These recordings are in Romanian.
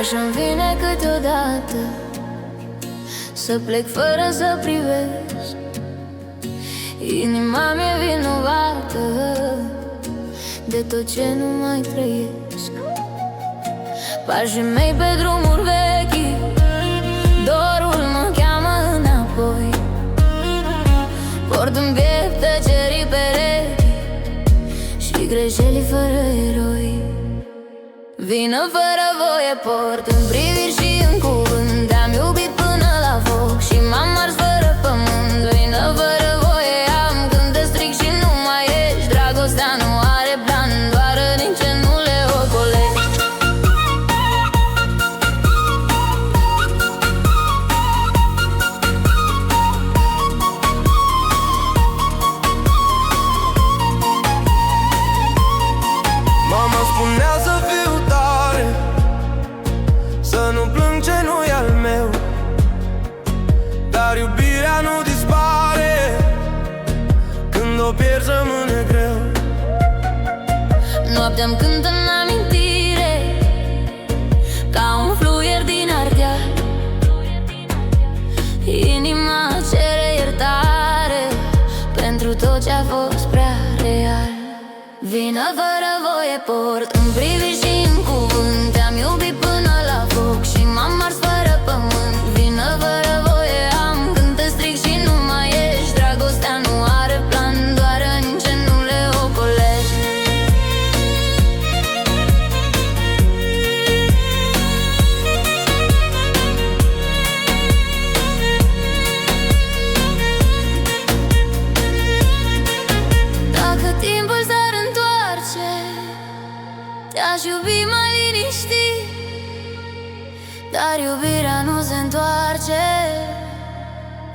Așa-mi vine câteodată să plec fără să privesc. Inima mi-e vinovată de tot ce nu mai trăiesc. Pașii mei pe drumuri vechi, dorul mă cheamă înapoi. Port în piept tăcerii perechi și greșeli fără eroi. Vină fără voie port în priviri și în cuvânt. Te-am iubit până la foc și m-am ars fără pământ. Vină fără voie am când te stric și nu mai ești. Dragostea nu are plan, doar din ce nu le ocolești. Mama spunea să fiu tare, să nu plâng ce nu-i al meu. Dar iubirea nu dispare, când o pierzi rămâne greu. Noaptea-mi cântă în amintire ca un fluier din Ardeal. Inima cere iertare pentru tot ce-a fost prea real. Vină fără voie port în priviri și în cuvânt. Te-am iubit până la foc și m-am ars fără pământ. Vină fără voie am când te stric și nu mai ești. Dragostea nu are plan, doar în ce nu le ocolești. Dacă timpul s-ar întoarce, te-aș iubi mai liniștit. Dar iubirea nu se întoarce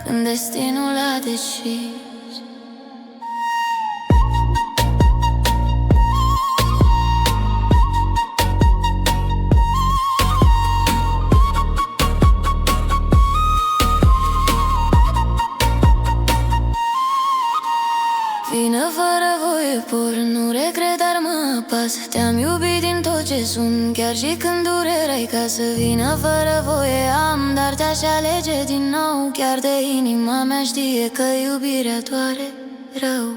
când destinul a decis. Vină fără voie por, nu regret, dar mă apasă. Te-am iubit din tot ce sunt, chiar și când durerea-i ca să vină fără voie am, dar te-aș alege din nou. Chiar de inima mea știe că iubirea doare rău.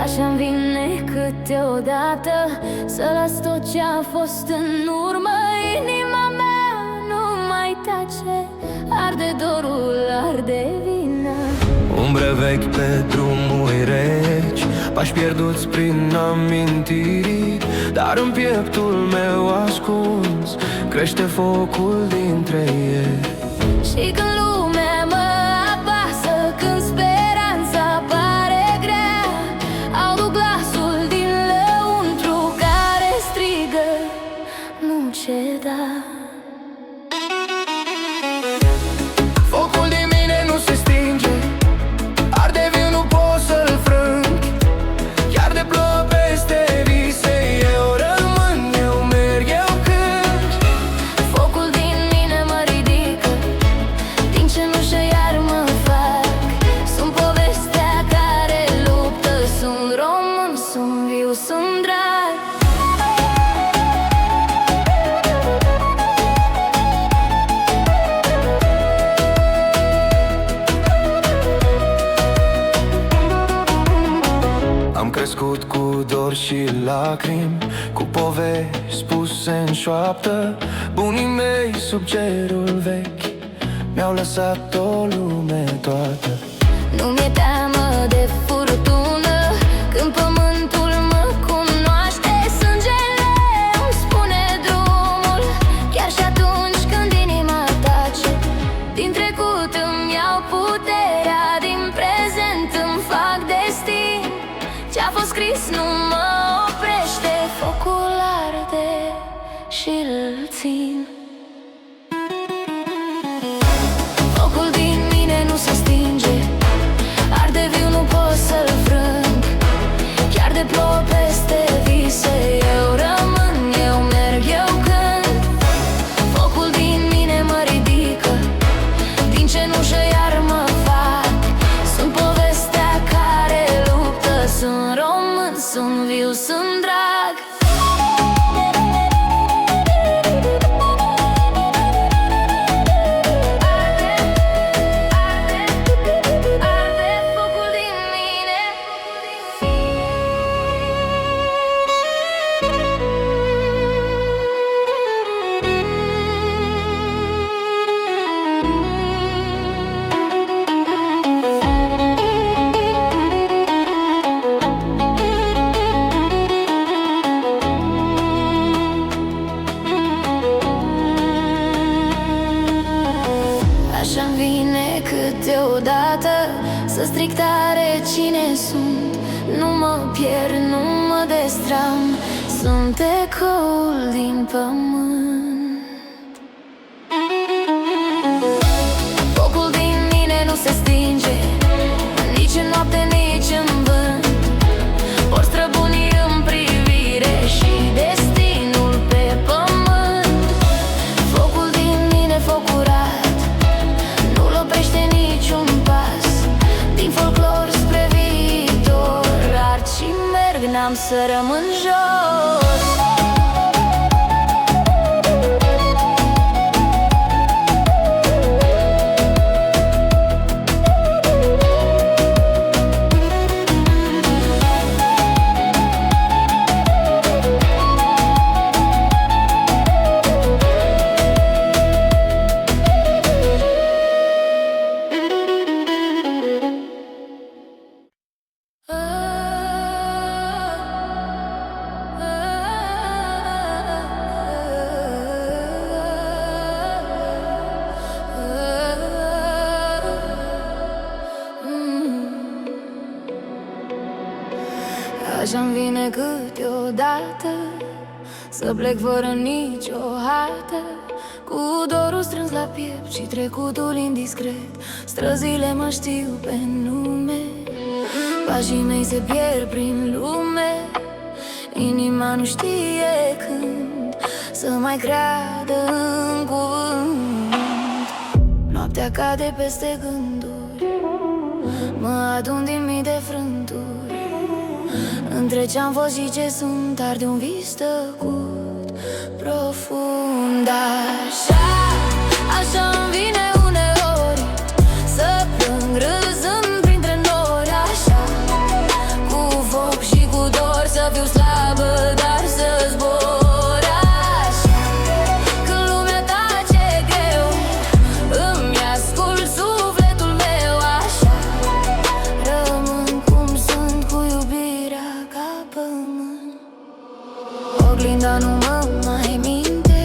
Așa-mi vine câteodată să las tot ce-a fost în urmă. Inima mea nu mai tace, arde dorul, arde vina. Umbre vechi pe drumuri reci, pași pierduți prin amintiri. Dar în pieptul meu ascuns crește focul dintre ei. Și când lumea mă apasă, când speranța pare grea, aud glasul din lăuntru care strigă: nu ceda. Focul din mine nu se stinge, arde viu, nu pot să-l frâng. Chiar de plouă peste vise, eu rămân, eu merg, eu cânt. Focul din mine mă ridică din cenușă, iar mă fac. Sunt povestea care luptă, sunt român, sunt viu, sunt drag. Am crescut cu dor și lacrimi, cu povești spuse în șoaptă. Bunii mei sub cerul vechi mi-au lăsat o lume toată. Nu mi-e teamă de furtună când pământul mă cunoaște. Sângele îmi spune drumul îl țin. Focul din mine nu se stinge, arde viu, nu pot să-l frâng. Chiar de plouă peste vise, eu rămân, eu merg, eu cânt. Focul din mine mă ridică, din cenușă iar mă fac. Sunt povestea care luptă, sunt român, sunt viu, sunt drag. Așa-mi vine câteodată să stric tare cine sunt. Nu mă pierd, nu mă destram, sunt ecoul din pământ. Focul din mine nu se stinge, nici în noapte, nici în vânt. Vor străbuni în privire și destinul pe pământ. Focul din mine, foc curat, nu-l oprește niciun pas. Din folclor spre viitor, ard și merg, n-am să rămân jos. Așa-mi vine câteodată să plec fără nicio hartă, cu dorul strâns la piept și trecutul indiscret. Străzile mă știu pe nume, pașii mei se pierd prin lume. Inima nu știe când să mai creadă în cuvânt. Noaptea cade peste gânduri, mă adun din mii de frânturi. Între ce-am fost și ce sunt, arde un vis tăcut profund. Așa-mi vine uneori să plâng râzând printre nori. Așa, cu foc și cu dor, să fiu slabă, dar să zbor. Așa, când lumea tace greu, îmi ascult sufletul meu. Așa, rămân cum sunt, cu iubirea ca pământ. Oglinda nu mă mai minte,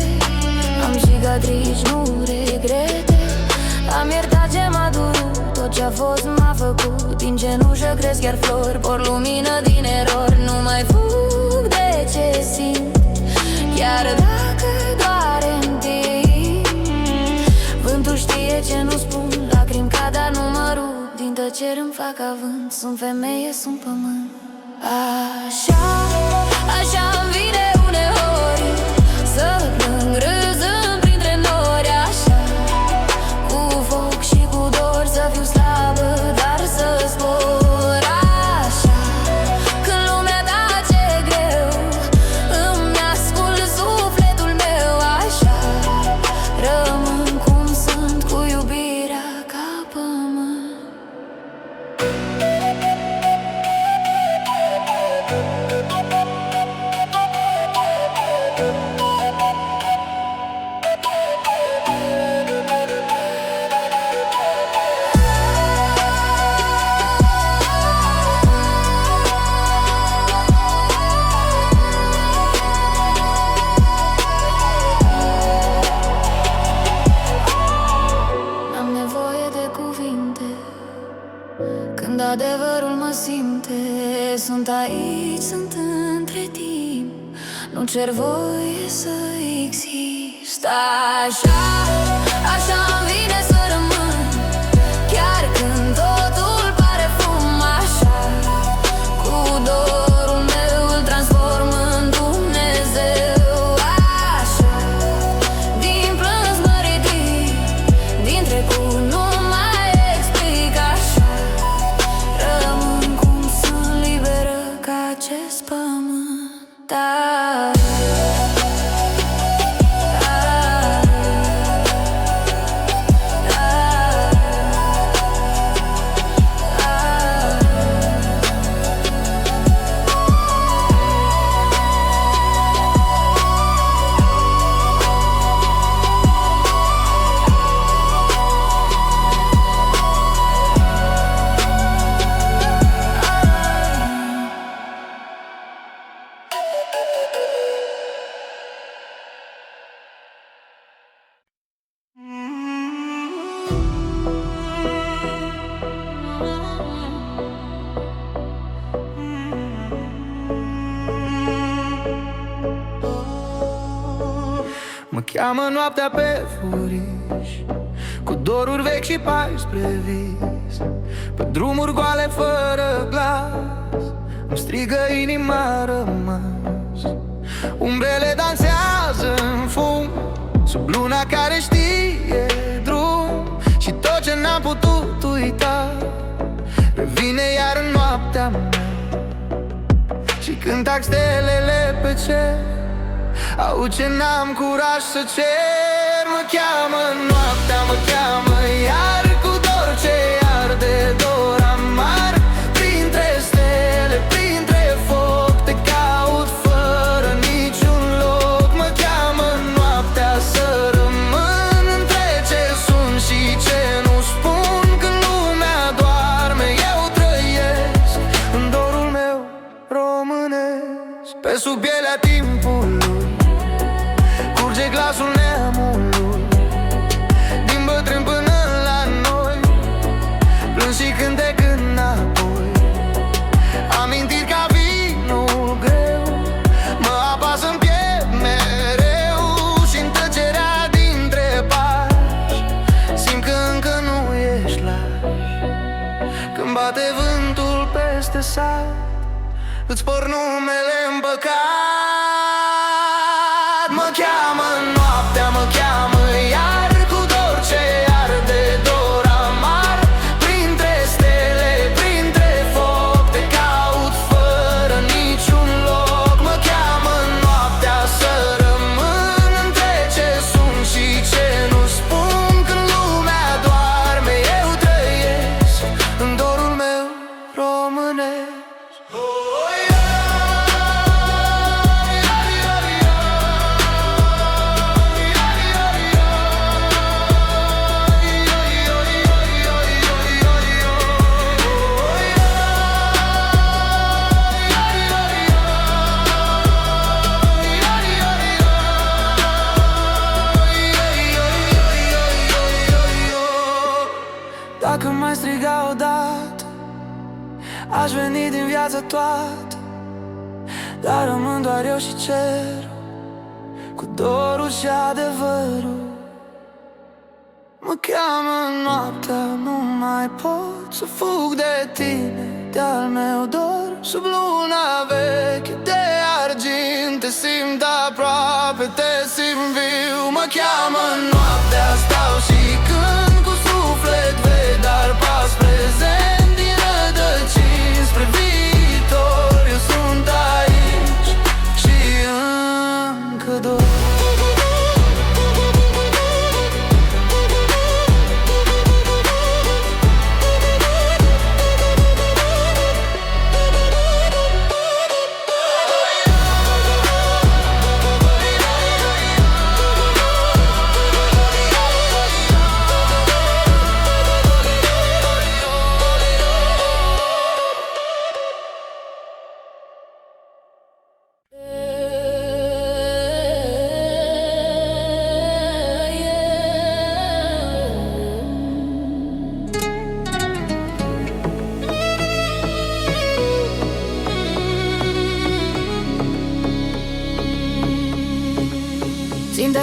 am cicatrici, nu regrete. Am iertat ce m-a durut, tot ce-a fost m-a făcut. Din cenușă cresc iar flori, por lumină din erori. Nu mai fug de ce simt, chiar dacă doare în timp. Vântul știe ce nu spun, lacrimi cad, dar nu mă rup. Din tăcere îmi fac avânt, sunt femeie, sunt pământ. Așa-mi vine uneori să plâng râzând printre nori. Așa, cu foc și cu dor, să fiu slabă, dar să zbor. Așa, când lumea tace greu, îmi ascult sufletul meu. Așa, rămân cum sunt, cu iubirea ca pământ. nu cer voie să exist. Așa, așa-mi vine să rămân, chiar când totul pare fum. Așa, cu dorul meu îl transform în Dumnezeu. Așa, din plâns mă ridic, din trecut nu mai explic. Așa, rămân cum sunt liberă ca acest pământ. Da. Mă cheamă noaptea pe furiș, cu doruri vechi și pai spre vis, pe drumuri goale fără glas, îmi strigă inima rămas. Umbrele dansează în fum, sub luna care știe drum, și tot ce n-am putut uita revine iar în noaptea mea. Și când tac stelele pe cer, aud ce n-am curaj să cer. Mă cheamă noaptea, mă cheamă iar, cu dor ce arde, dor amar. Printre stele, printre foc, te caut fără niciun loc. Mă cheamă noaptea să rămân între ce sunt și ce nu spun. Când lumea doarme, eu trăiesc în dorul meu românesc. Pe sub pielea timpului curge glasul neamului, din bătrân până la noi, plâns și cântec înapoi. Amintiri ca vinul greu mă apasă-n piept mereu, și-n tăcerea dintre pași simt că încă nu ești laș. Când bate vântul peste sat, îți por numele în păcat. Mă cheamă noaptea, mă cheamă iar, cu dor ce arde, dor amar. Printre stele, printre foc, te caut fără niciun loc. Mă cheamă noaptea să rămân între ce sunt și ce nu spun. Când lumea doarme, eu trăiesc în dorul meu românesc. Dacă m-ai striga odată, aș veni din viața toată, dar rămân doar eu și cerul, cu dorul și adevărul. Mă cheamă noaptea, nu mai pot să fug de tine, de-al meu dor. Sub luna veche de argint te simt aproape, te simt viu. Mă cheamă noaptea, stau și cânt cu suflet vechi, dar pas prezent din rădăcini spre viitor. Eu sunt aici și încă dor.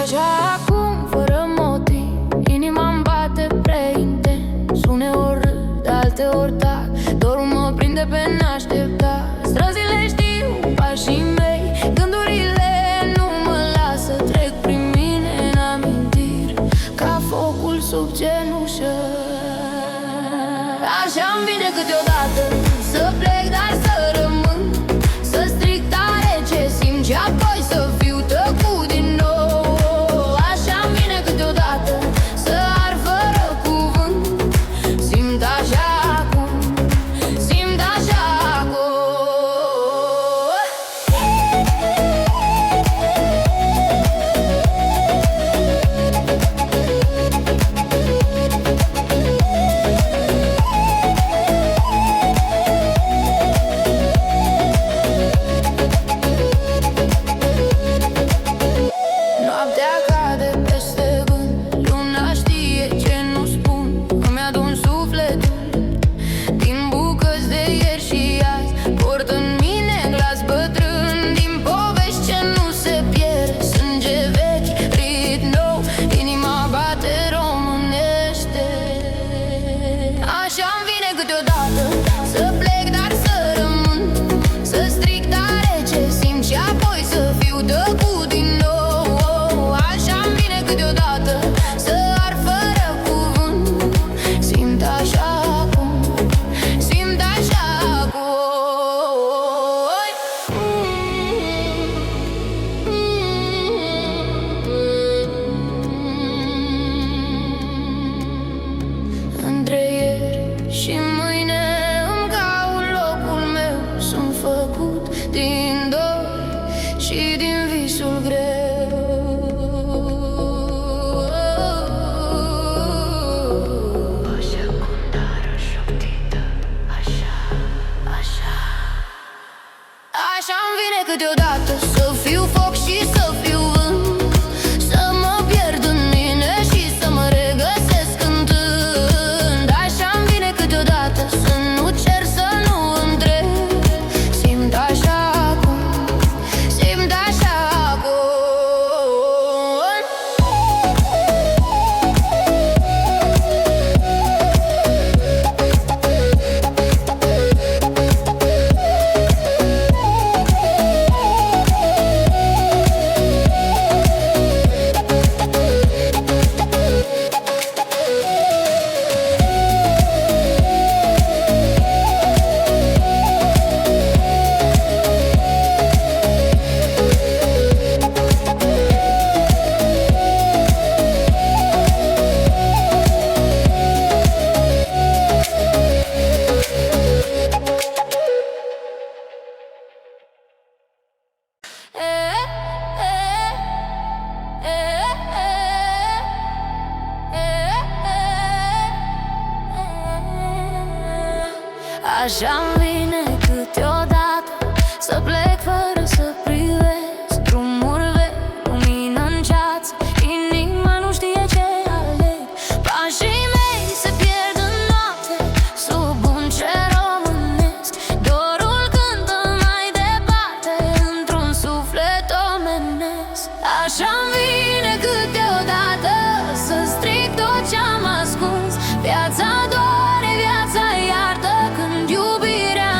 așa acum, fără motiv. Inima-mi bate prea intens. Uneori râd, alteori tac. Dorul mă prinde pe neașteptat. Străzile știu pașii mei, gândurile nu mă lasă. Trec prin mine în amintiri, ca focul sub cenușă. Așa-mi vine câteodată să plec, dar să rămân, să stric tare ce simt și apoi să fiu tăcut din nou. Așa-mi vine câteodată să ar fără cuvânt. Simt așa acum, simt așa acum. Noaptea cade peste gând, luna știe ce nu spun. Îmi adun sufletul din bucăți de ieri și azi. Port în mine glas bătrân din povești ce nu se pierd. Sânge vechi, rit nou, inima bate românește. Așa-mi vine câteodată să plec, dar să rămân, să stric tare ce simt și apoi să fiu tăcut din nou. Așa-mi vine câteodată să ar fără cuvânt. Simt așa acum, simt așa acum. Între ieri și mâine îmi caut locul meu. Sunt făcut din dor și din visul greu. O secundară șoptită, așa, așa. Așa-mi vine câteodată să fiu foc și să fiu vânt, să mă pierd în mine și să mă regăsesc cântând. Așa-mi vine câteodată să nu cer, să nu întreb. Simt așa acum, simt așa acum. Așa-mi vine câteodată să plec fără să privesc. Drumuri vechi, lumină în ceață, inima nu știe ce aleg. Pașii mei se pierd în noapte, sub un cer românesc. Dorul cântă mai departe, într-un suflet omenesc. Așa-mi vine câteodată să stric tot ce-am ascuns. Viața doare, viața iartă, când iubirea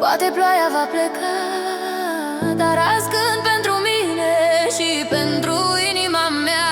Poate ploaia va pleca, dar azi cânt pentru mine și pentru inima mea.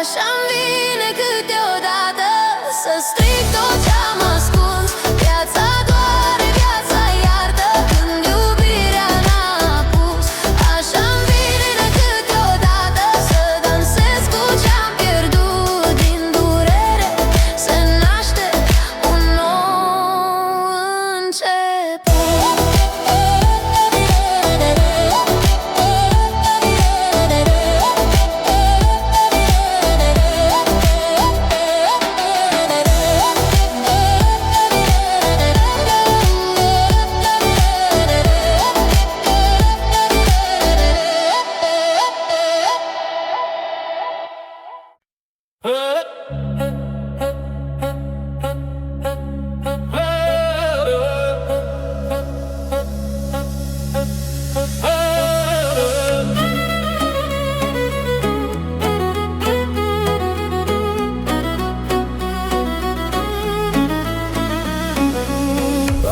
Așa-mi vine câteodată să strig tot ce-am ascuns. Viața doare, viața iartă când iubirea n-a pus. Așa-mi vine câteodată să dansez cu ce-am pierdut. Din durere se naște un nou început.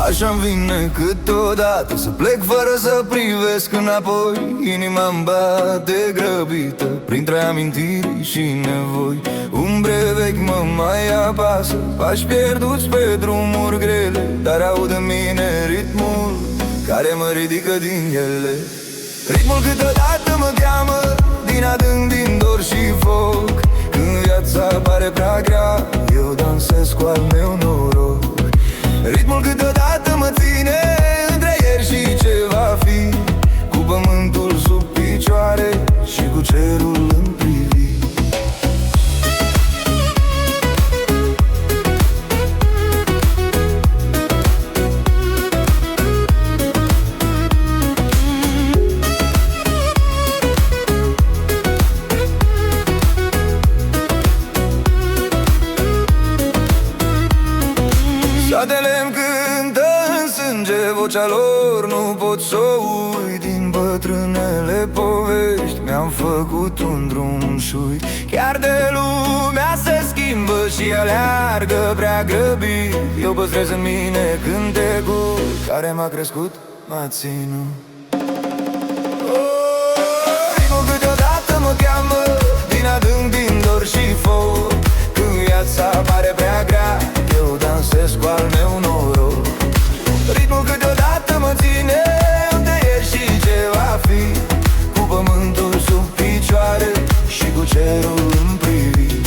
Așa-mi vine câteodată să plec fără să privesc înapoi. Inima-mi bate grăbită printre amintiri și nevoi. Umbre vechi mă mai apasă, pași pierduți pe drumuri grele, dar aud în mine ritmul care mă ridică din ele. Ritmul câteodată mă cheamă din adânc, din dor și foc. Când viața pare prea grea, eu dansez cu al meu noroc. Ritmul câteodată mă ține între ieri și ce va fi, cu pământul sub picioare și cu cerul în priviri. Satele-mi cântă în sânge vocea lor, nu pot să o uit. Din bătrânele povești mi-am făcut un drum șui. Chiar de lumea se schimbă și aleargă prea grăbit, eu păstrez în mine cântecul care m-a crescut, m-a ținut. Ritmul câteodată mă cheamă din adânc, din dor și foc. Când viața pare prea grea, eu dansez cu al meu noroc. Ritmul câteodată mă ține unde ieri și ce va fi, cu pământul sub picioare și cu cerul în priviri.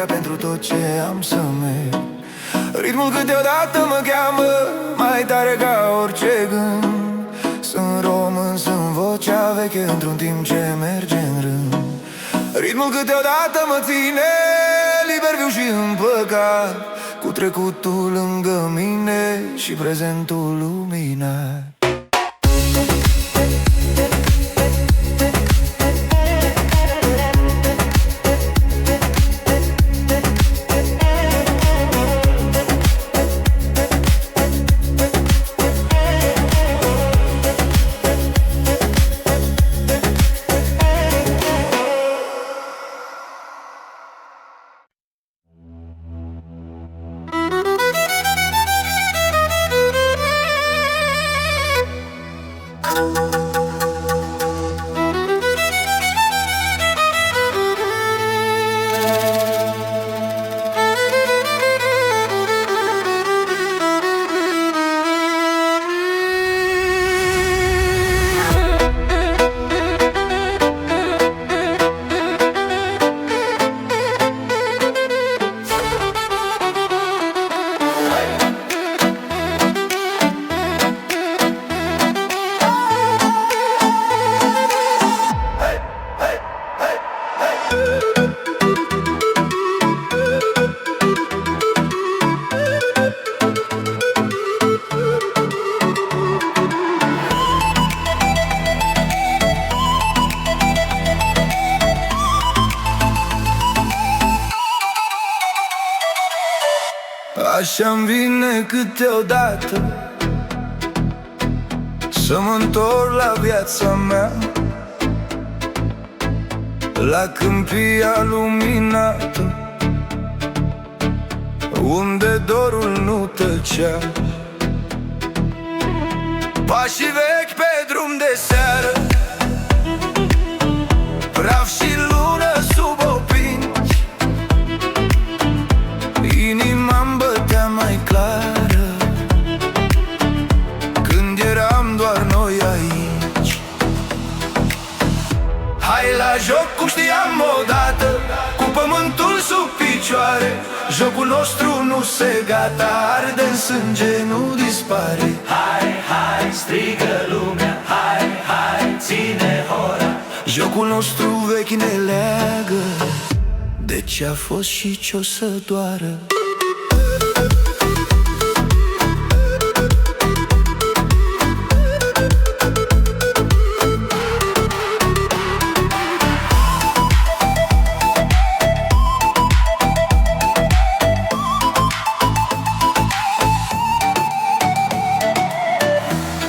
Pentru tot ce am să merg. Ritmul câteodată mă cheamă mai tare ca orice gând. Sunt român, sunt vocea veche într-un timp ce merge în rând. Ritmul câteodată mă ține liber, viu și împăcat, cu trecutul lângă mine și prezentul luminat. Așa-mi vine câteodată să mă întorc la viața mea, la câmpia luminată, unde dorul nu tăcea. Pașii vechi pe drum de seară, praf și lună sub opinci, inima-mi bătea mai clară când eram doar noi aici. Hai la joc cum știam odată, cu pământul sub picioare. Jocul nostru nu se gata, arde în sânge, nu dispare. Hai, hai, strigă lumea, hai, hai, ține hora. Jocul nostru vechi ne leagă de ce a fost și ce-o să doară.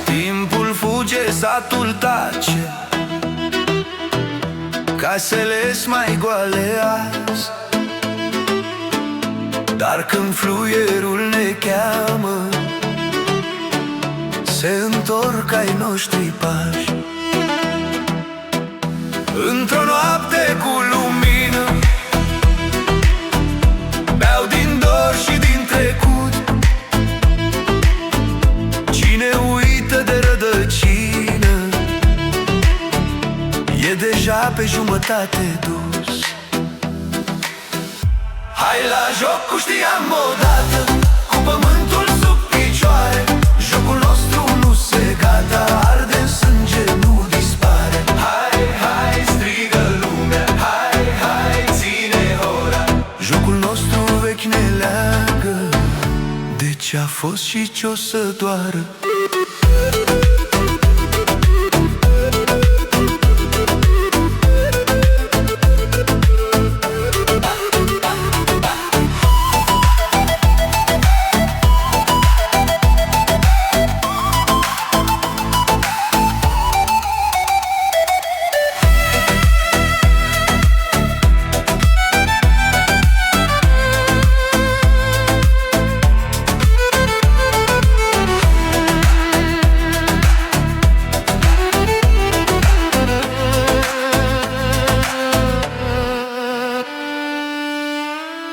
Timpul fuge, satul tace, casele-s mai goale azi, dar când fluierul ne cheamă, se întorc ai noștri pași. Într-o noapte cu lumină, beau din dor și din trecut. Cine uită de rădăcină e deja pe jumătate dus. Hai la joc cum știam odată, cu pământul sub picioare. Jocul nostru nu se gata, arde în sânge, nu dispare. Hai, hai, strigă lumea, hai, hai, ține hora. Jocul nostru vechi ne leagă de ce a fost și ce-o să doară.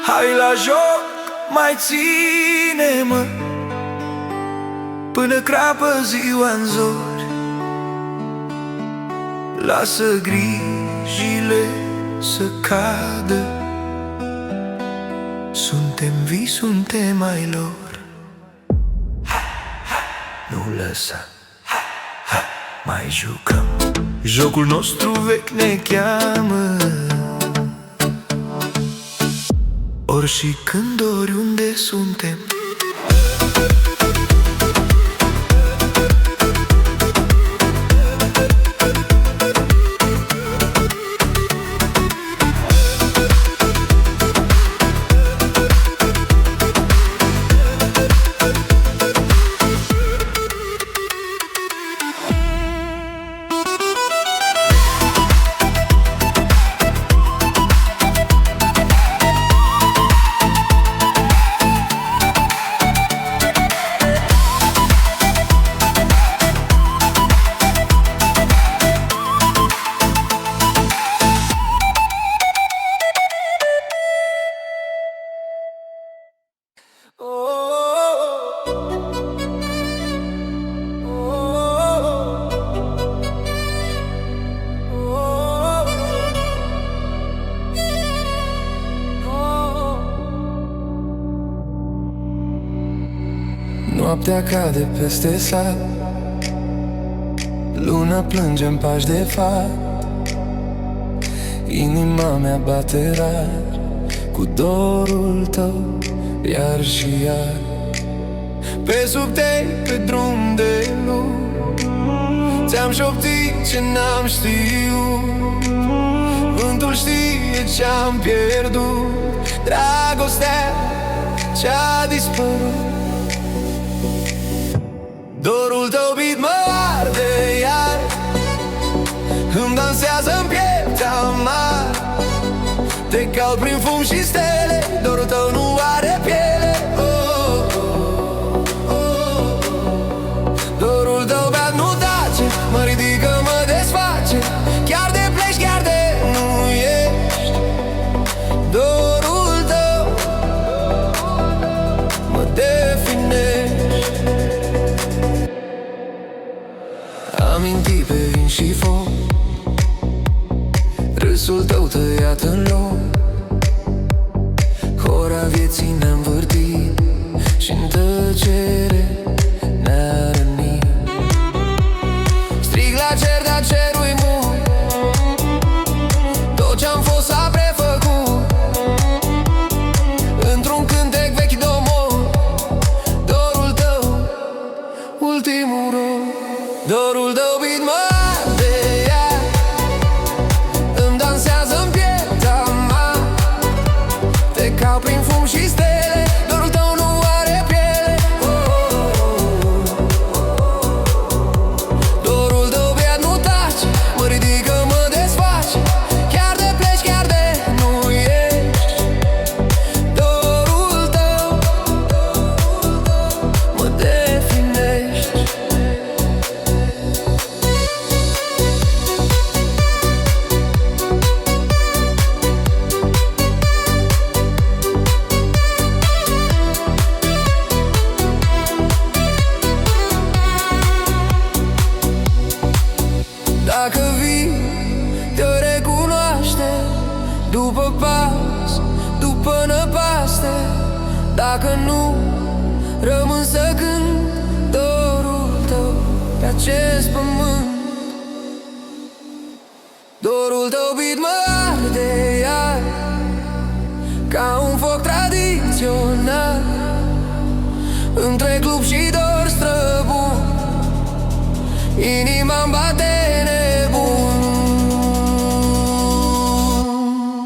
Hai la joc, mai ține-mă până crapă ziua-n zori. Lasă grijile să cadă, suntem vii, suntem ai lor. Nu lăsa, mai jucăm. Jocul nostru vechi ne cheamă, ori și când, oriunde suntem. Noaptea cade peste sat, luna plânge în pași de fat. Inima mea bate rar cu dorul tău, iar și iar. Pe sub tei, pe drum de lume, ți-am șoptit ce n-am știut. Vântul știe ce-am pierdut, dragostea ce-a dispărut. Dorul tău bit mă arde iar, îmi dansează-n pieptea mare. Te caut prin fum și stele, dorul tău nu are piele. Dorul tău beat nu tace, mă ridică, mă desface. Chiar de pleci, chiar de nu ești. Dorul tău mă definește. Aminti pe vin și foc, râsul tău tăiat în loc. Hora vieții ne-a învârtit și-n tăcere ne-a rănit. Strig la cer, dar cerul-i mult, tot ce-am fost s-a prefăcut într-un cântec vechi domol. Dorul tău, ultimul rol. Dorul tău bit mă arde iar, îmi dansează-n pieptea mare. Te caut prin fum și stele, dorul tău nu are piele. Dorul tău beat nu tace, mă ridică, mă desface. Chiar de pleci, chiar de nu ești. Dorul tău mă definește. Dacă vii, te-o recunoaște, după pas, după năpaste. Dacă nu, rămân să cânt dorul tău pe acest pământ. Dorul tău bit mă arde iar, ca un foc tradițional, între club și dor străbun. Inima-mi bate nebun.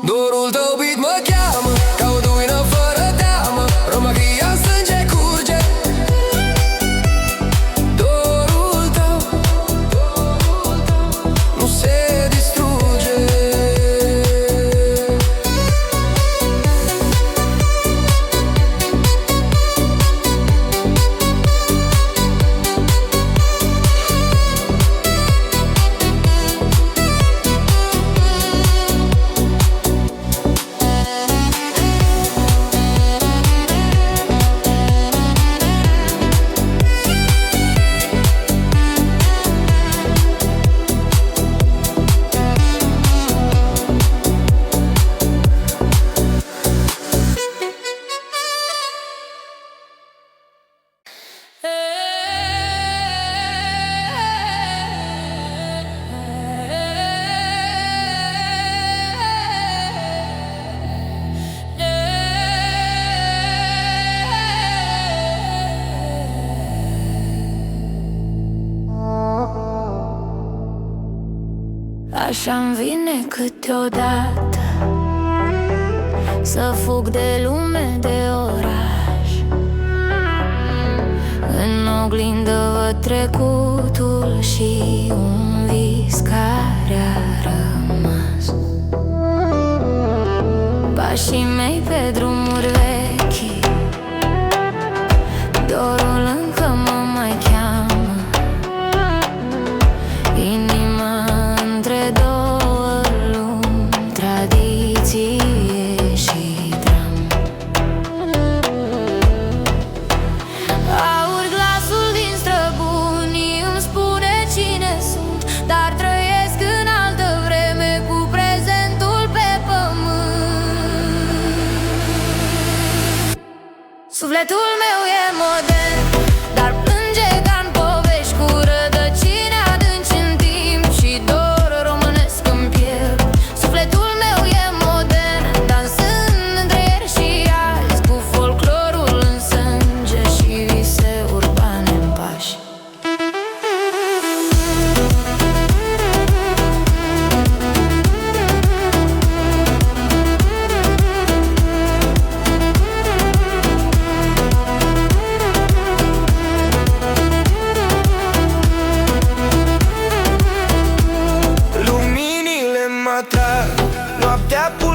Dorul tău bit mă cheamă, ca o duină fără teamă. Romachia în sânge curge. Dorul tău nu se distruge. Așa-mi vine câteodată să fug de lume, de oraș. În oglindă văd trecutul și un vis care a rămas. Pașii mei pe drumuri vechi, dorul încă mă mai cheamă. Inima între două lumi, tradiție și dramă. Aud glasul din străbunii, îmi spune cine sunt, dar trăiesc în altă vreme cu prezentul pe pământ.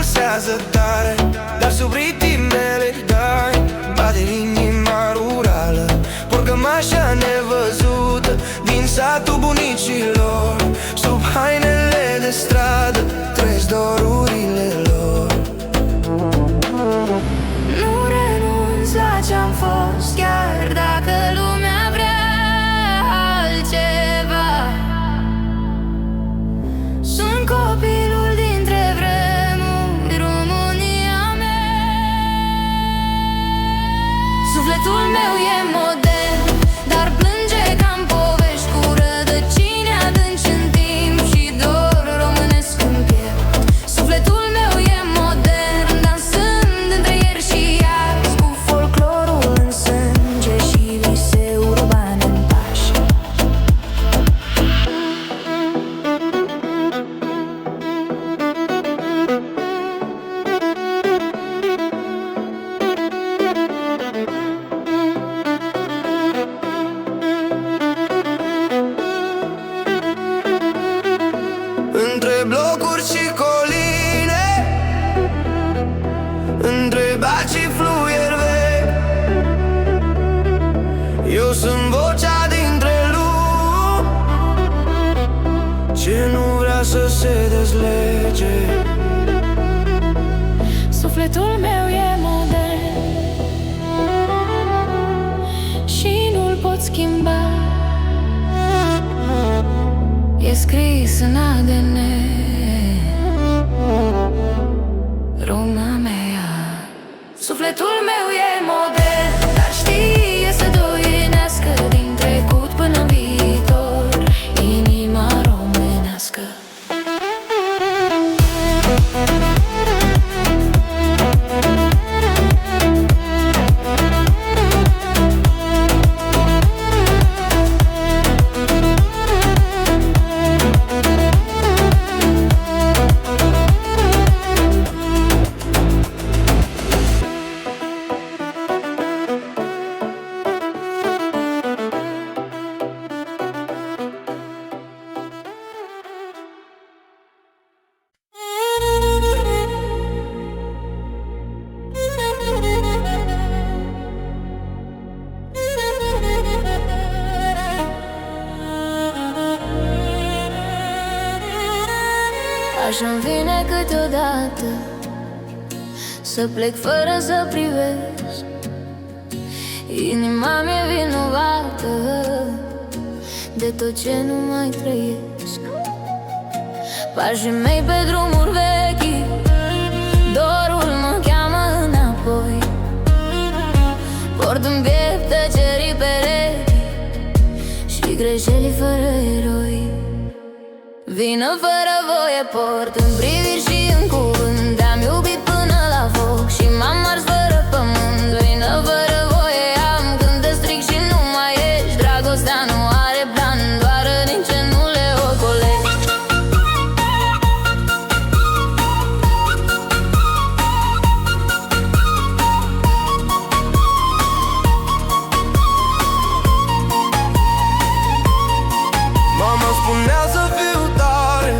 pulsează tare, dar sub ritmele dai bate inima rurală. Porcămașa nevăzută din satul bunicilor, sub hainele de stradă trăiesc dorurile lor. Nu renunț la ce-am fost, chiar dacă lumea vrea altceva. Sunt copilul dintre vremuri, România mea. Sufletul meu e modern, dar plânge ca-n povești cu rădăcini adânci în timp și dor românesc în piept. Sufletul meu e modern, dansând între ieri și azi, cu folclorul în sânge și vise urbane în pași. Între blocuri și coline, între baci și fluier vechi, eu sunt vocea dintre lumi ce nu vrea să se dezlege. Sufletul meu e modern și nu-l pot schimba. E scris în ADN, Roma mea. Sufletul meu e modern, dar știe să doienească din trecut până în viitor, inima românească. Așa-mi vine câteodată să plec fără să privesc. Inima mi-e vinovată de tot ce nu mai trăiesc. Pașii mei pe drumuri vechi, dorul mă cheamă înapoi. Port în piept tăcerii perechi și greșeli fără eroi. Vină fără voie port în priviri și în cuvânt. Te-am iubit până la foc și m-am ars fără pământ. Vină fără voie am când te stric și nu mai ești. Dragostea nu are plan, doar din ce nu le ocolești. Mama spunea să fiu tare,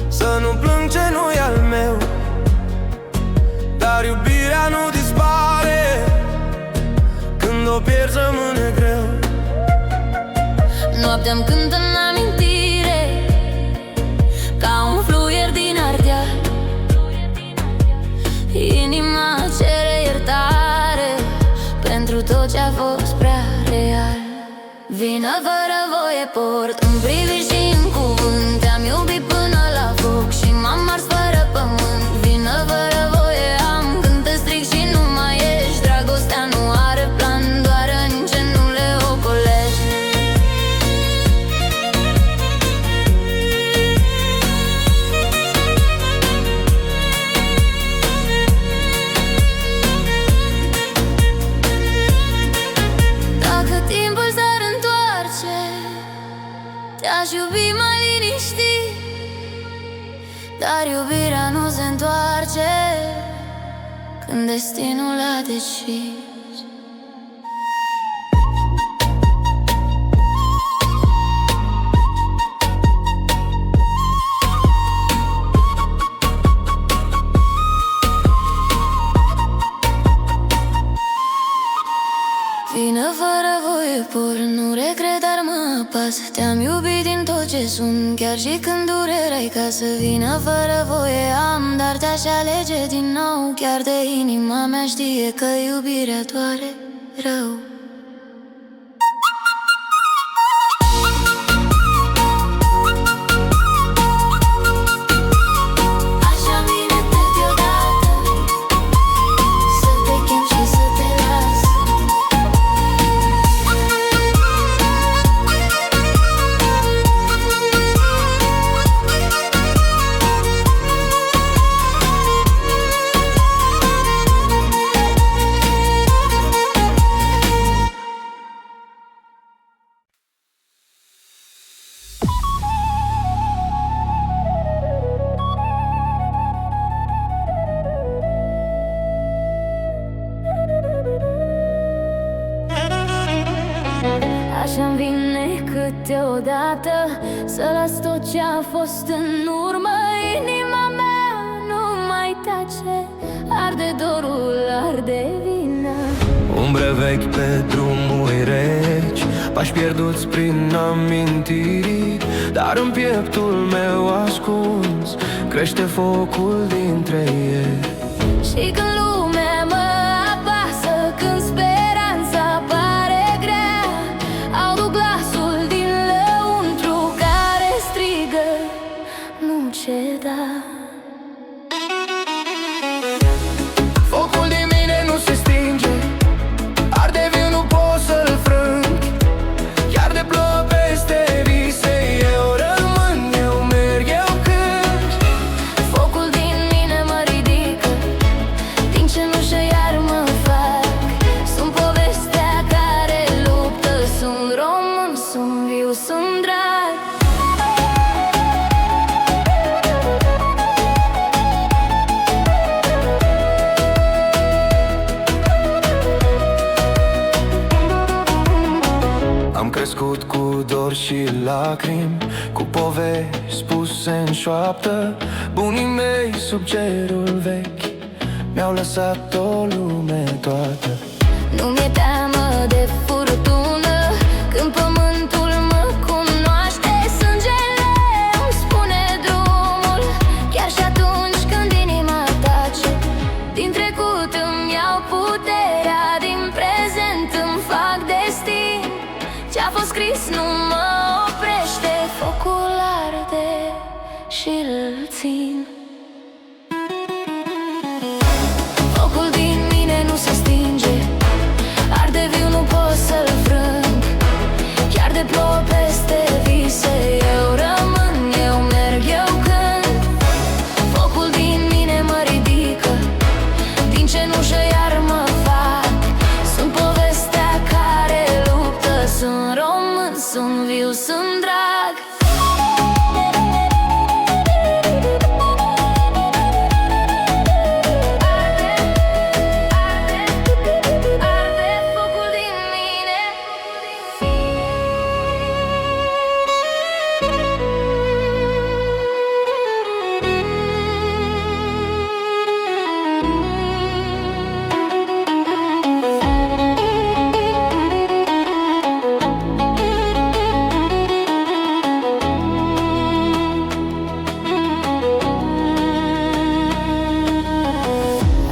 să nu plâng ce nu-i al meu, dar iubirea nu dispare, când o pierzi rămâne greu. Noaptea-mi cântă în amintire ca un fluier din Ardeal. Inima cere iertare pentru tot ce-a fost prea real. Vină fără voie port în priviri și în cuvânt. Te-am iubit până la foc și m-am ars fără pământ. Vină fără voie am când te stric și nu mai ești. Dragostea nu are plan, doar în ce nu le ocolești. Dacă timpul s-ar întoarce, te-aș iubi mai liniștit, dar iubirea nu se întoarce când destinul a decis. apasă. Te-am iubit din tot ce sunt, chiar și când durerai ca să vină fără voie am. Dar te-aș alege din nou, chiar de inima mea știe că iubirea doare rău. Așa-mi vine câteodată să las tot ce-a fost în urmă. Inima mea nu mai tace, arde dorul, arde vina. Umbre vechi pe drumuri reci, pași pierduți prin amintiri. Dar în pieptul meu ascuns crește focul dintre ei. Și când lumea mă apasă, când speranța pare grea, aud glasul din lăuntru care strigă: nu ceda. Focul din mine nu se stinge, arde viu, nu pot să-l frâng. Chiar de plouă peste vise, eu rămân, eu merg, eu cânt. Focul din mine mă ridică din cenușă, iar mă fac. Sunt povestea care luptă, sunt român, sunt viu, sunt drag. Am crescut cu dor și lacrimi, cu povești spuse în șoaptă. Bunii mei sub cerul vechi mi-au lăsat o lume toată. Nu mi-e teamă de furtună când pământul mă cunoaște. Sângele îmi spune drumul, chiar și atunci când inima tace. Din trecut îmi iau puterea, din prezent îmi fac destin. Ce-a fost scris nu mă oprește, focul arde și-l țin. Focul din mine nu se stinge, arde viu, nu pot să-l frâng. Chiar de plouă peste vise, eu rămân, eu merg, eu cânt. Focul din mine mă ridică din cenușă, iar mă fac. Sunt povestea care luptă, sunt român, sunt viu, sunt drag. Arde focul din mine.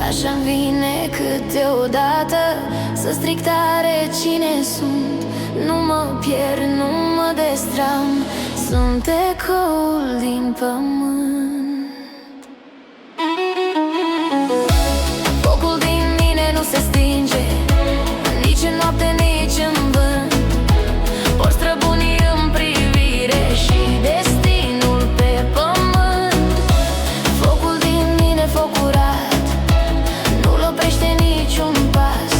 Așa-mi vine câteodată să stric tare cine sunt. Nu mă pierd, nu mă destram, sunt ecoul din pământ. Focul din mine nu se stinge, nici în noapte, nici în vânt. Por străbuni în privire și destinul pe pământ. Focul din mine, foc curat, nu-l oprește niciun pas.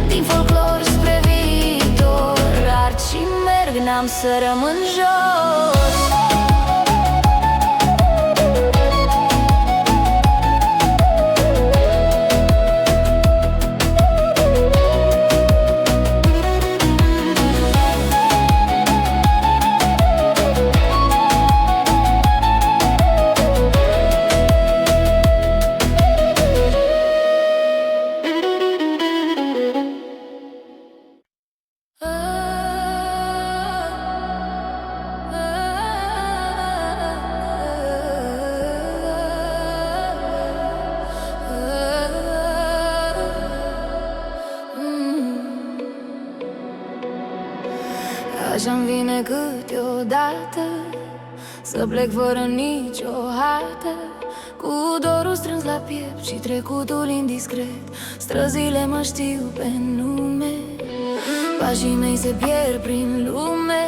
Din folclor spre viitor, ard și merg, n-am să rămân jos. bine câteodată să plec fără nicio hartă, cu dorul strâns la piept și trecutul indiscret. Străzile mă știu pe nume, pașii mei se pierd prin lume.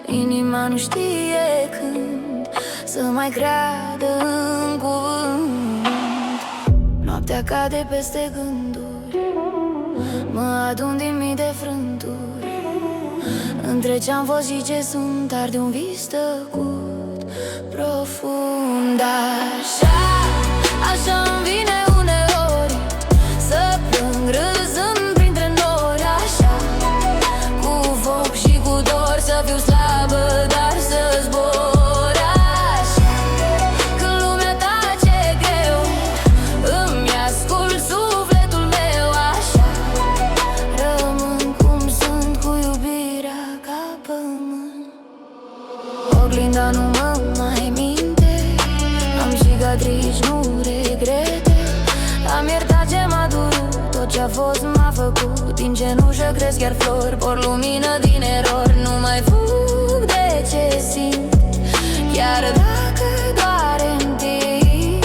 Inima nu știe când să mai creadă în cuvânt. Noaptea cade peste gânduri, mă adun din mii de frânturi. Între ce-am fost și ce sunt arde un vis tăcut profund. Așa-mi vine uneori să plâng râzând printre nori. Așa, cu foc și cu dor, să fiu slabă, dar să zbor. Așa, când lumea tace greu, îmi ascult sufletul meu. Așa, rămân cum sunt, cu iubirea ca pământ. Oglinda nu mă mai minte, am cicatrici, nu regrete. Am iertat ce m-a durut, tot ce-a fost m-a făcut. Din cenușă cresc iar flori, por lumină din erori. Nu mai fug de ce simt, chiar dacă doare în timp.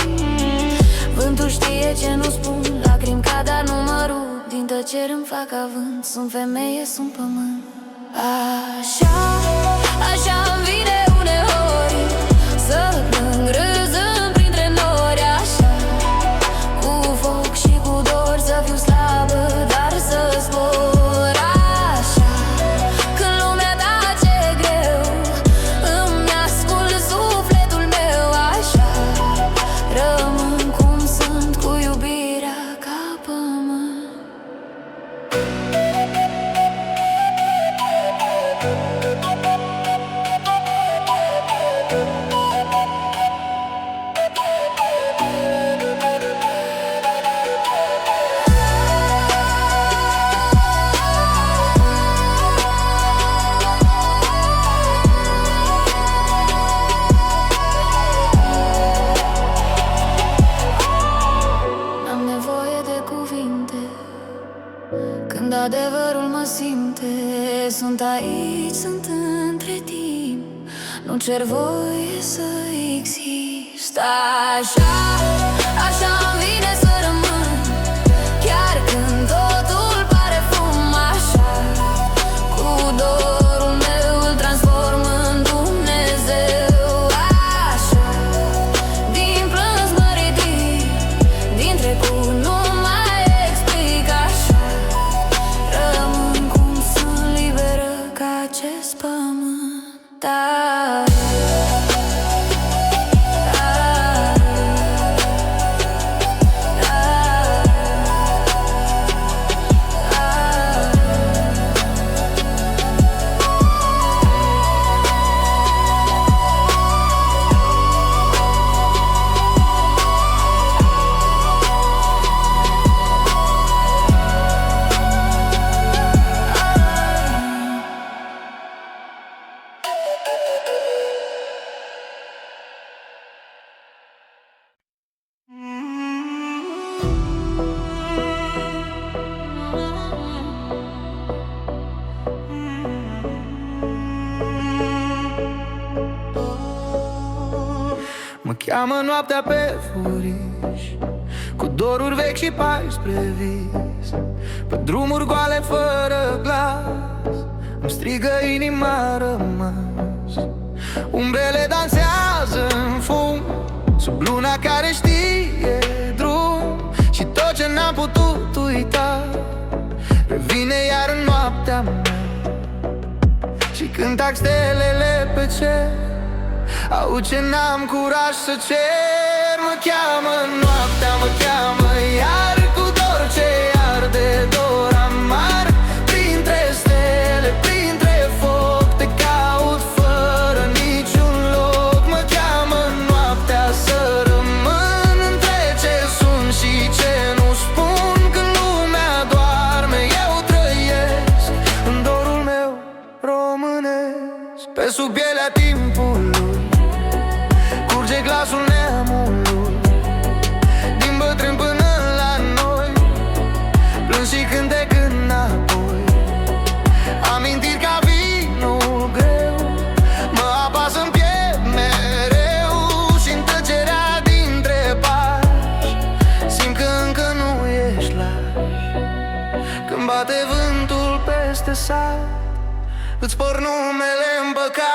Vântul știe ce nu spun, lacrimi cad, dar nu mă rup. Din tăcere îmi fac avânt, sunt femeie, sunt pământ. Așa, așa-mi vine uneori să plâng râzând printre nori. Așa, cu foc și cu dor, să fiu slabă, dar să zbor. Așa, când lumea tace greu, îmi ascult sufletul meu. Așa, rămân cum sunt, cu iubirea ca pământ. N-am nevoie de cuvinte când adevărul mă simte. Sunt aici, sunt între timp, nu cer voie să exist. Așa, așa-mi vine să rămân, chiar când totul pare fum. Așa, cu dorul meu îl transform în Dumnezeu. Așa, din plâns mă ridic, din trecut nu mai explic. Așa, rămân cum sunt, liberă ca acest pământ. Mă cheamă noaptea pe furiș, cu doruri vechi și pai spre vis. Pe drumuri goale fără glas îmi strigă inima rămas. Umbrele dansează în fum, sub luna care știe drum. Și tot ce n-am putut uita revine iar în noaptea mea. Și când tac stelele pe cer, aud ce n-am curaj să cer. Mă cheamă noaptea, mă cheamă iar, cu dor ce arde dor amar. Printre stele, printre foc, te caut fără niciun loc. Mă cheamă noaptea să rămân între ce sunt și ce nu spun. Când lumea doarme, eu trăiesc în dorul meu românesc. Pe sub pielea timpului curge glasul neamului, din bătrân până la noi, plâns și cântec înapoi. Amintiri ca vinul greu îți por numele împăcat.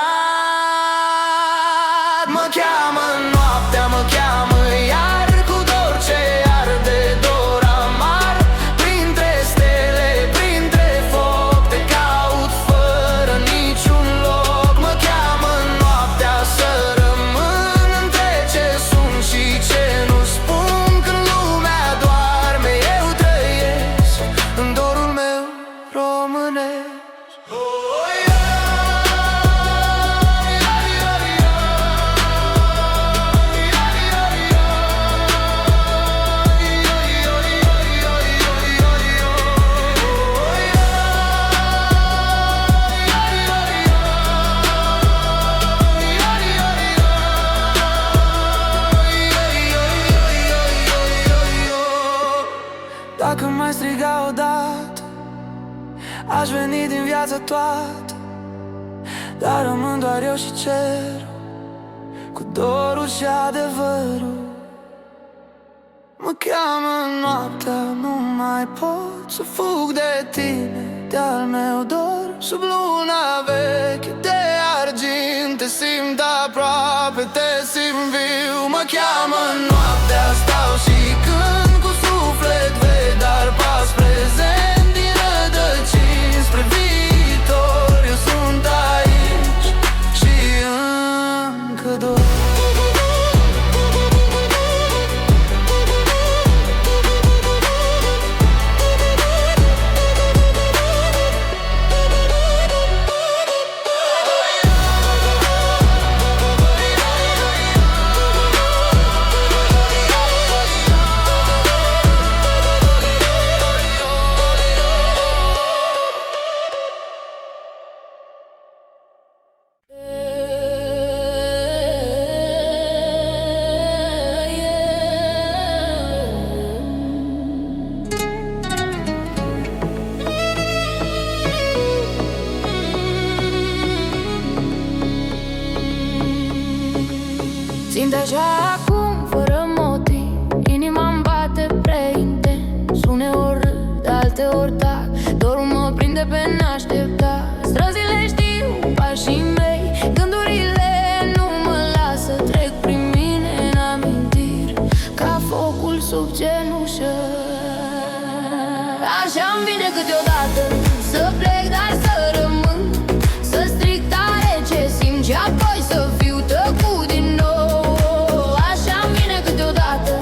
Mă cheamă noaptea, mă cheamă iar, cu dor ce arde dor amar. Printre stele, printre foc, te caut fără niciun loc. Mă cheamă noaptea să rămân între ce sunt și ce nu spun. Când lumea doarme, eu trăiesc în dorul meu românesc. Dacă mai striga odată, aș veni din viața toată, dar rămân doar eu și cerul, cu dorul și adevărul. Mă cheamă noaptea, nu mai pot să fug de tine, de-al meu dor. Sub luna veche de argint te simt aproape, te simt viu. Mă cheamă noaptea, stau și cânt cu suflet vechi, dar pas prezent din rădăcini spre viitor. Eu sunt aici și încă dor. Simt așa acum, fără motiv, inima-mi bate prea intens. Uneori râd, alteori tac, dorul mă prinde pe neașteptat. Străzile știu pașii mei, gândurile nu mă lasă, trec prin mine în amintiri, ca focul sub cenușă. Așa-mi vine câteodată să plec, dar să rămân, să strig tare ce simt și apoi să fiu tăcut din nou. Așa-mi vine câteodată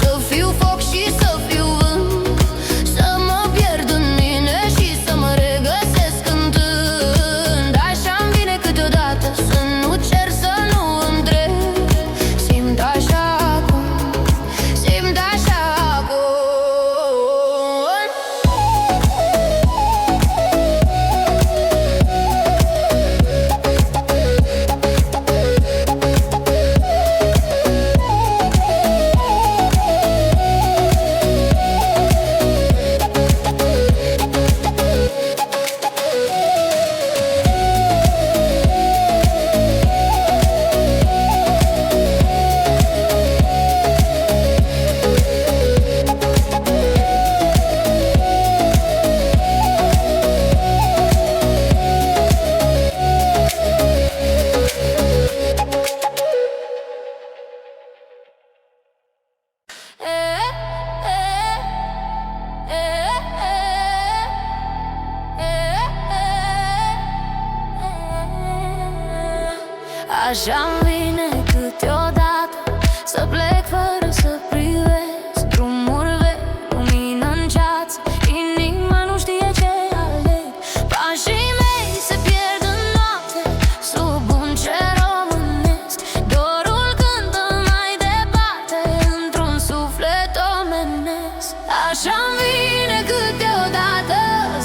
să fiu foc și să fiu vânt, să mă pierd în mine și să mă regăsesc cântând. Așa-mi vine câteodată să nu cer, să nu întreb. Simt așa acum, simt așa acum. Așa-mi vine câteodată să plec fără să privesc drumuri vechi, lumină în ceață, inima nu știe ce aleg. Pașii mei se pierd în noapte sub un cer românesc. Dorul cântă mai departe într-un suflet omenesc. Așa-mi vine câteodată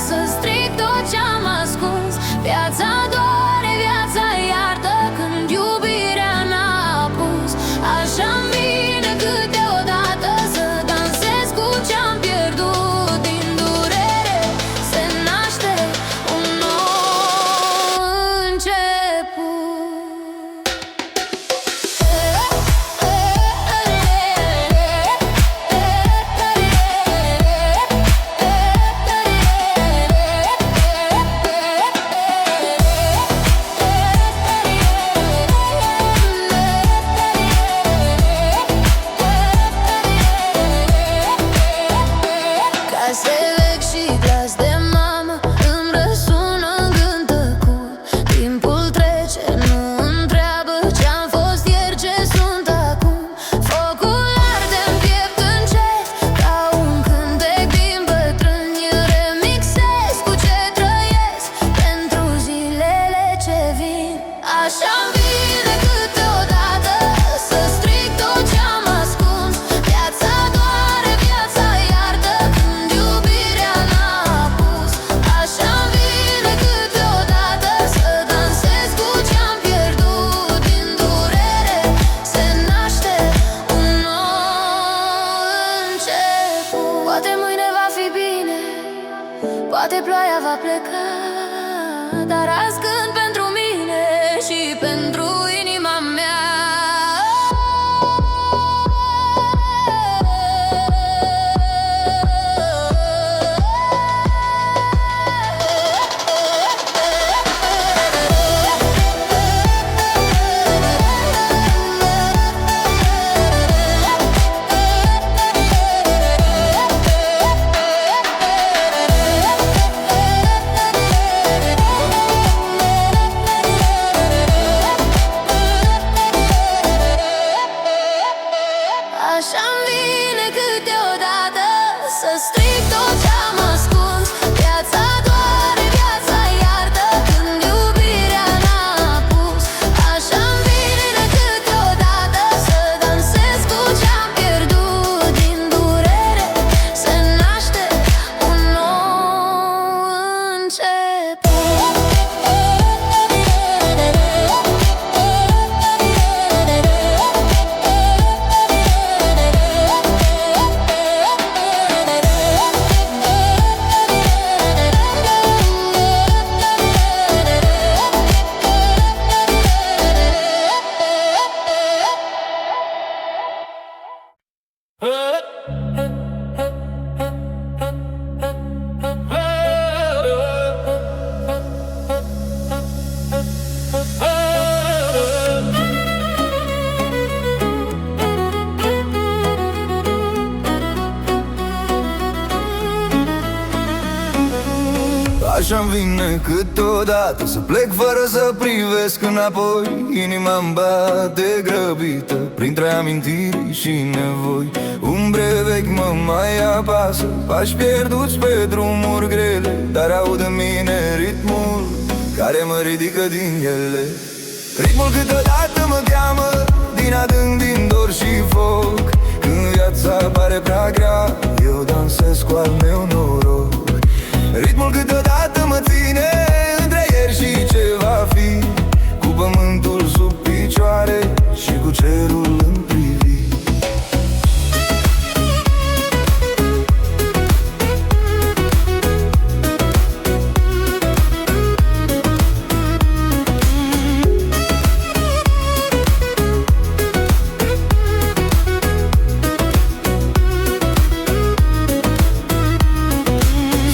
să stric tot ce-am ascuns. Viața doare, viața iartă când iubirea n-a pus. Așa-mi vine câteodată să dansez cu ce-am pierdut. Din durere se naște un nou început. Case vechi și glas de mamă îmi răsună în gând tăcut. Timpul trece, nu întreabă ce-am fost ieri, ce sunt acum. Focul arde-n piept încet ca un cântec din bătrâni. Remixez cu ce trăiesc pentru zilele ce vin. Așa-mi vine câteodată să stric tot ce-am ascuns. Viața doare, viața iartă când iubirea n-a pus. Așa-mi vine câteodată să dansez cu ce-am pierdut. Din durere se naște un nou început. Poate mâine va fi bine, poate ploaia va pleca, dar azi cânt pentru mine și pentru inima mea. Așa-mi vine câteodată să stric tot ce-am ascuns. Viața doare, viața iartă când iubirea n-a pus. Așa-mi vine câteodată să dansez cu ce-am pierdut. Din durere se naște un nou început. Așa-mi vine câteodată să plec fără să privesc înapoi. Inima-mi bate grăbită printre amintiri și nevoi. Umbre vechi mă mai apasă, pași pierduți pe drumuri grele, dar aud în mine ritmul care mă ridică din ele. Ritmul câteodată mă cheamă din adânc, din dor și foc. Când viața pare prea grea, eu dansez cu al meu noroc. Ritmul câteodată mă ține între ieri și ce va fi, cu pământul sub picioare și cu cerul în priviri.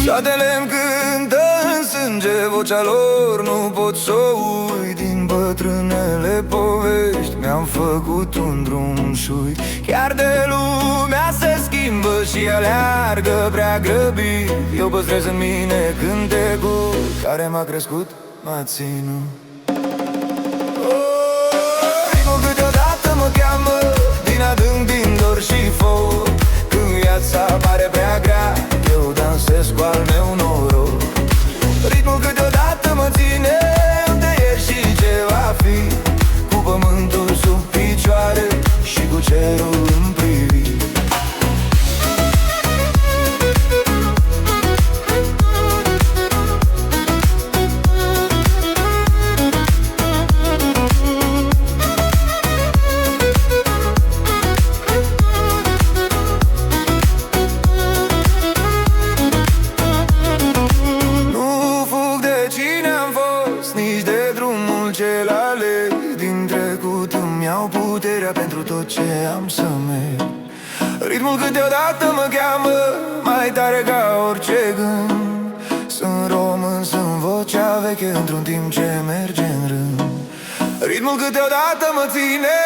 Satele-mi cântă în sânge vocea lor, nu pot să o uit. Din bătrânele povești mi-am făcut un drum șui. Chiar de lumea se schimbă și aleargă prea grăbit, eu păstrez în mine cântecul care m-a crescut, m-a ținut. dor și foc. Când viața pare prea grea, eu dansez cu al meu noroc. Ritmul câteodată mă ține unde ești și ce va fi, cu pământul sub picioare și cu cerul în priviri. Din trecut îmi iau puterea pentru tot ce am să merg. Ritmul câteodată mă cheamă mai tare ca orice gând. Sunt român, sunt vocea veche într-un timp ce merge în rând. Ritmul câteodată mă ține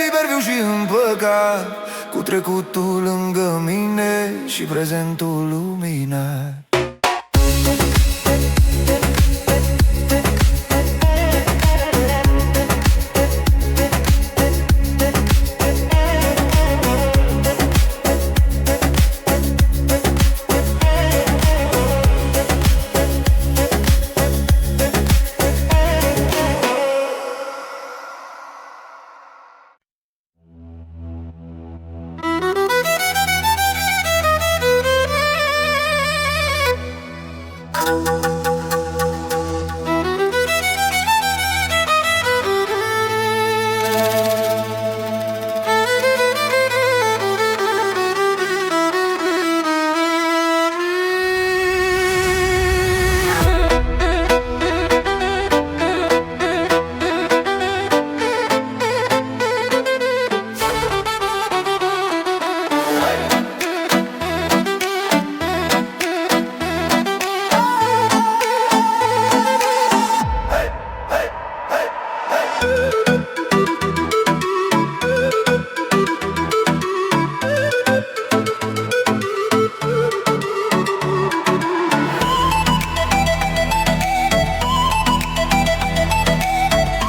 liber, viu și împăcat, cu trecutul lângă mine și prezentul luminat.